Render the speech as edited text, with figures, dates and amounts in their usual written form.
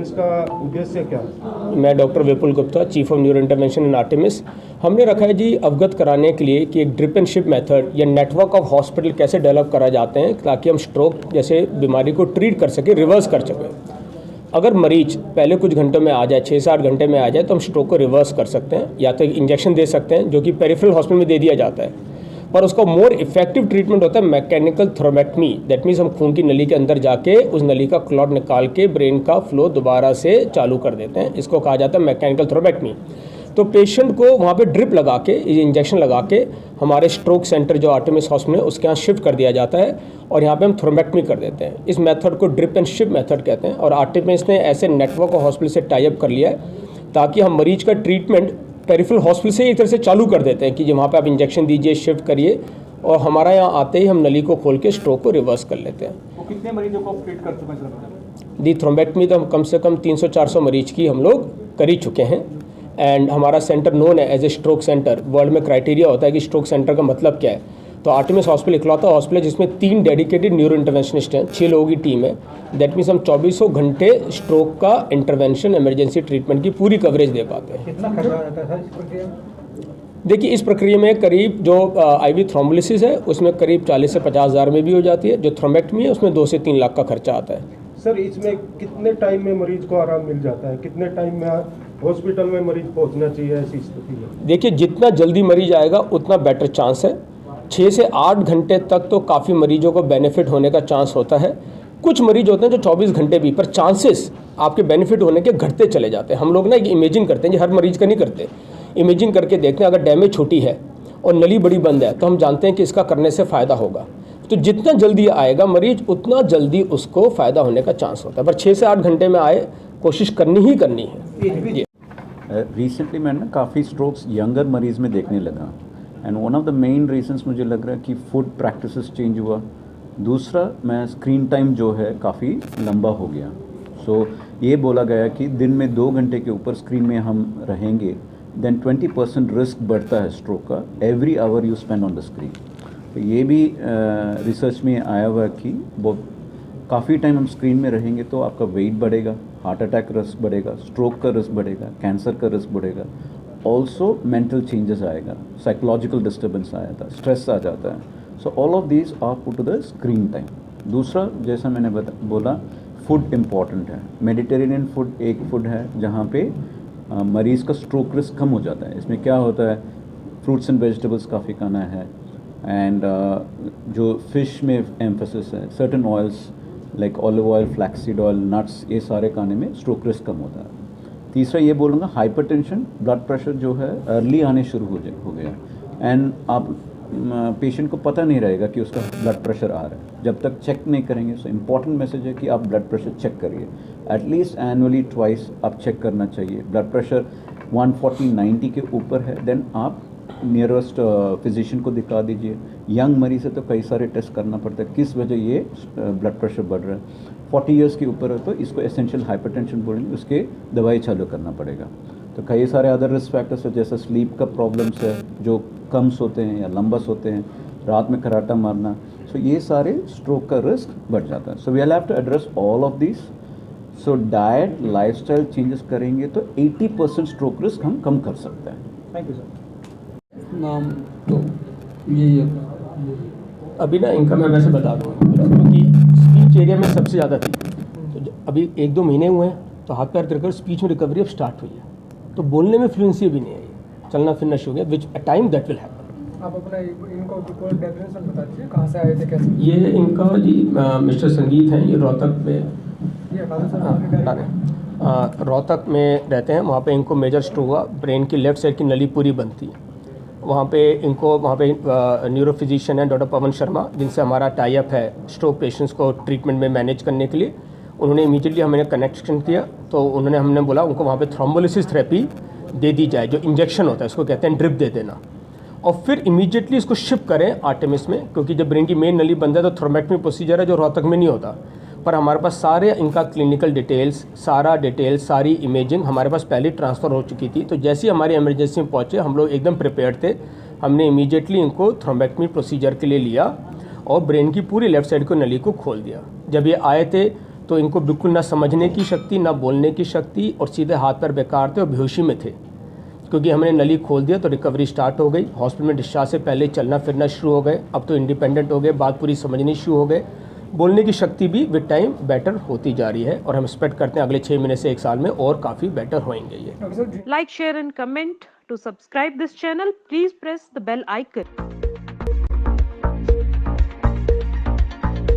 Conference का उद्देश्य क्या है? मैं doctor Vipul Gupta, chief of neuro intervention in Artemis. हमने रखा है जी अवगत कराने के लिए कि एक ड्रिप एंड शिप मेथड या नेटवर्क ऑफ हॉस्पिटल कैसे डेवलप करा जाते हैं ताकि हम स्ट्रोक जैसे बीमारी को ट्रीट कर सकें, रिवर्स कर सकें। अगर मरीज पहले कुछ घंटों में आ जाए, 6 से 8 घंटे में आ जाए, तो हम स्ट्रोक को रिवर्स कर सकते हैं। या तो एक इंजेक्शन दे सकते हैं जो कि पेरिफेरल हॉस्पिटल में दे दिया जाता है, पर उसका मोर इफेक्टिव ट्रीटमेंट होता है मैकेनिकल थ्रोम्बेक्टमी। दैट मीन्स हम खून की नली के अंदर जाके उस नली का क्लॉट निकाल के ब्रेन का फ्लो दोबारा से चालू कर देते हैं। इसको कहा जाता है मैकेनिकल थ्रोम्बेक्टमी। तो पेशेंट को वहाँ पे ड्रिप लगा के, इंजेक्शन लगा के हमारे स्ट्रोक सेंटर जो आर्टेमिस हॉस्पिटल है उसके यहाँ शिफ्ट कर दिया जाता है और यहाँ पे हम थ्रोम्बेक्टमी कर देते हैं। इस मेथड को ड्रिप एंड शिफ्ट मेथड कहते हैं और आर्टेमिस ने ऐसे नेटवर्क ऑफ हॉस्पिटल से टाई अप कर लिया है ताकि हम मरीज का ट्रीटमेंट पेरिफेरल हॉस्पिटल से एक तरह से चालू कर देते हैं कि वहाँ पे आप इंजेक्शन दीजिए, शिफ्ट करिए, और हमारा यहाँ आते ही हम नली को खोल के स्ट्रोक को रिवर्स कर लेते हैं। तो कितने मरीजों को ट्रीट कर चुके हैं? दी थ्रोम्बेक्टमी तो हम कम से कम 300-400 मरीज की हम लोग कर ही चुके हैं। एंड हमारा सेंटर नोन है as a stroke centre. World में क्राइटेरिया होता है कि स्ट्रोक सेंटर का मतलब क्या है। तो आर्टेमिस हॉस्पिटल इकलौता हॉस्पिटल है जिसमें 3 डेडिकेटेड न्यूरो इंटरवेंशनिस्ट हैं, 6 लोगों की टीम है। दैट मीन्स हम 24 घंटे स्ट्रोक का इंटरवेंशन, इमरजेंसी ट्रीटमेंट की पूरी कवरेज दे पाते हैं। कितना खर्चा आ जाता है इस प्रक्रिया में? देखिए, इस प्रक्रिया में करीब जो आईवी थ्रोम्बोलिसिस है उसमें करीब 40 से 50 हज़ार में भी हो जाती है। जो थ्रोम्बेक्टमी है उसमें 2 से 3 लाख का खर्चा आता है। सर, इसमें कितने टाइम में मरीज को आराम मिल जाता है? कितने टाइम में हॉस्पिटल में मरीज पहुंचना चाहिए ऐसी स्थिति में? देखिए, जितना जल्दी मरीज आएगा उतना बेटर चांस है। 6 से 8 घंटे तक तो काफ़ी मरीजों को बेनिफिट होने का चांस होता है। कुछ मरीज होते हैं जो 24 घंटे भी, पर चांसेस आपके बेनिफिट होने के घटते चले जाते हैं। हम लोग ना एक इमेजिंग करते हैं, जो हर मरीज का नहीं करते। इमेजिंग करके देखते हैं अगर डैमेज छोटी है और नली बड़ी बंद है तो हम जानते हैं कि इसका करने से फ़ायदा होगा। तो जितना जल्दी आएगा मरीज उतना जल्दी उसको फ़ायदा होने का चांस होता है। पर 6 से 8 घंटे में आए, कोशिश करनी ही करनी है। रिसेंटली मैंने काफ़ी स्ट्रोक्स यंगर मरीज में देखने लगा and one of the main reasons मुझे लग रहा है कि फूड प्रैक्टिसेस चेंज हुआ। दूसरा, मैं स्क्रीन टाइम जो है काफ़ी लंबा हो गया। सो ये बोला गया कि दिन में 2 घंटे के ऊपर स्क्रीन में हम रहेंगे देन 20% रिस्क बढ़ता है स्ट्रोक का every hour you spend on the screen. तो ये भी रिसर्च में आया हुआ है कि वो काफ़ी टाइम हम स्क्रीन में रहेंगे तो आपका वेट बढ़ेगा, हार्ट अटैक का रिस्क बढ़ेगा, स्ट्रोक का रिस्क बढ़ेगा, कैंसर का रिस्क बढ़ेगा। ऑल्सो मेंटल चेंजेस आएगा, साइकोलॉजिकल डिस्टर्बेंस आया था, स्ट्रेस आ जाता है। So all of these are put to the screen time. दूसरा, जैसा मैंने बोला, फूड इम्पॉर्टेंट है। मेडिटेरेनियन फूड एक फूड है जहाँ पे मरीज़ का स्ट्रोक रिस्क कम हो जाता है। इसमें क्या होता है, फ्रूट्स एंड वेजिटेबल्स काफ़ी खाना है एंड जो फिश में एम्फेसिस है, certain oils like olive oil, flaxseed oil, nuts, ये सारे खाने में स्ट्रोक रिस्क कम होता है। तीसरा ये बोलूँगा, हाइपरटेंशन, ब्लड प्रेशर जो है अर्ली आने शुरू हो गया एंड आप पेशेंट को पता नहीं रहेगा कि उसका ब्लड प्रेशर आ रहा है जब तक चेक नहीं करेंगे। सो इम्पॉर्टेंट मैसेज है कि आप ब्लड प्रेशर चेक करिए, एटलीस्ट एनुअली ट्वाइस आप चेक करना चाहिए। ब्लड प्रेशर 140/90 के ऊपर है देन आप नियरेस्ट फिजिशियन को दिखा दीजिए। यंग मरीज है तो कई सारे टेस्ट करना पड़ता है किस वजह ये ब्लड प्रेशर बढ़ रहा है। 40 ईयर्स के ऊपर है तो इसको एसेंशियल हाइपरटेंशन बोलेंगे, उसके दवाई चालू करना पड़ेगा। तो कई सारे अदर रिस्क फैक्टर्स है जैसे स्लीप का प्रॉब्लम्स है जो कम सोते हैं या लंबा सोते हैं, रात में खर्राटा मारना। सो ये सारे स्ट्रोक का रिस्क बढ़ जाता है। So we will have to address all of this. So diet, lifestyle changes करेंगे तो 80% स्ट्रोक रिस्क हम कम कर सकते हैं। Thank you sir. नाम तो ये अभी ना इनका मैं वैसे बता दूँ क्योंकि स्पीच एरिया में सबसे ज़्यादा थी। तो अभी 1-2 महीने हुए हैं तो हाथ पैर तिरकर स्पीच में रिकवरी अब स्टार्ट हुई है। तो बोलने में फ्लुएंसी भी नहीं आई, चलना फिरना शुरू हो गया, which a time that will happen. आप अपना इनको कोई डेफिनेशन बता दीजिए, कहाँ से आए थे, कैसे? ये इनका जी मिस्टर संगीत हैं, ये रोहतक में, ये रोहतक में रहते हैं। वहाँ पे इनको मेजर स्ट्रोक हुआ, ब्रेन की लेफ्ट साइड की नली पूरी बंद थी। वहाँ पे न्यूरो फिजिशियन है डॉक्टर पवन शर्मा, जिनसे हमारा टाई अप है स्ट्रोक पेशेंट्स को ट्रीटमेंट में मैनेज करने के लिए। उन्होंने इमीडिएटली हमें कनेक्शन किया तो हमने बोला उनको वहाँ पे थ्रोम्बोलिसिस थेरेपी दे दी जाए, जो इंजेक्शन होता है इसको कहते हैं ड्रिप दे देना, और फिर इमीडिएटली इसको शिफ्ट करें आर्टेमिस में, क्योंकि जब ब्रेन की मेन नली बंद है तो थ्रोम्बेक्टमी प्रोसीजर है जो रोहतक में नहीं होता। पर हमारे पास सारे इनका क्लिनिकल डिटेल्स, सारी इमेजिंग हमारे पास पहले ट्रांसफ़र हो चुकी थी। तो जैसे ही हमारी इमरजेंसी में पहुँचे हम लोग एकदम प्रिपेयर्ड थे। हमने इमीडिएटली इनको थ्रोम्बेक्टमी प्रोसीजर के लिए लिया और ब्रेन की पूरी लेफ्ट साइड को नली को खोल दिया। जब ये आए थे तो इनको बिल्कुल ना समझने की शक्ति, ना बोलने की शक्ति, और सीधे हाथ पैर बेकार थे और बेहोशी में थे। क्योंकि हमने नली खोल दिया तो रिकवरी स्टार्ट हो गई। हॉस्पिटल में डिस्चार्ज से पहले चलना फिरना शुरू हो गए, अब तो इंडिपेंडेंट हो गए, बात पूरी समझनी शुरू हो गए। बोलने की शक्ति भी विद टाइम बेटर होती जा रही है और हम एक्सपेक्ट करते हैं अगले 6 महीने से 1 साल में और काफ़ी बेटर होंगे ये। Like, share and comment. To subscribe this channel, please press the bell icon.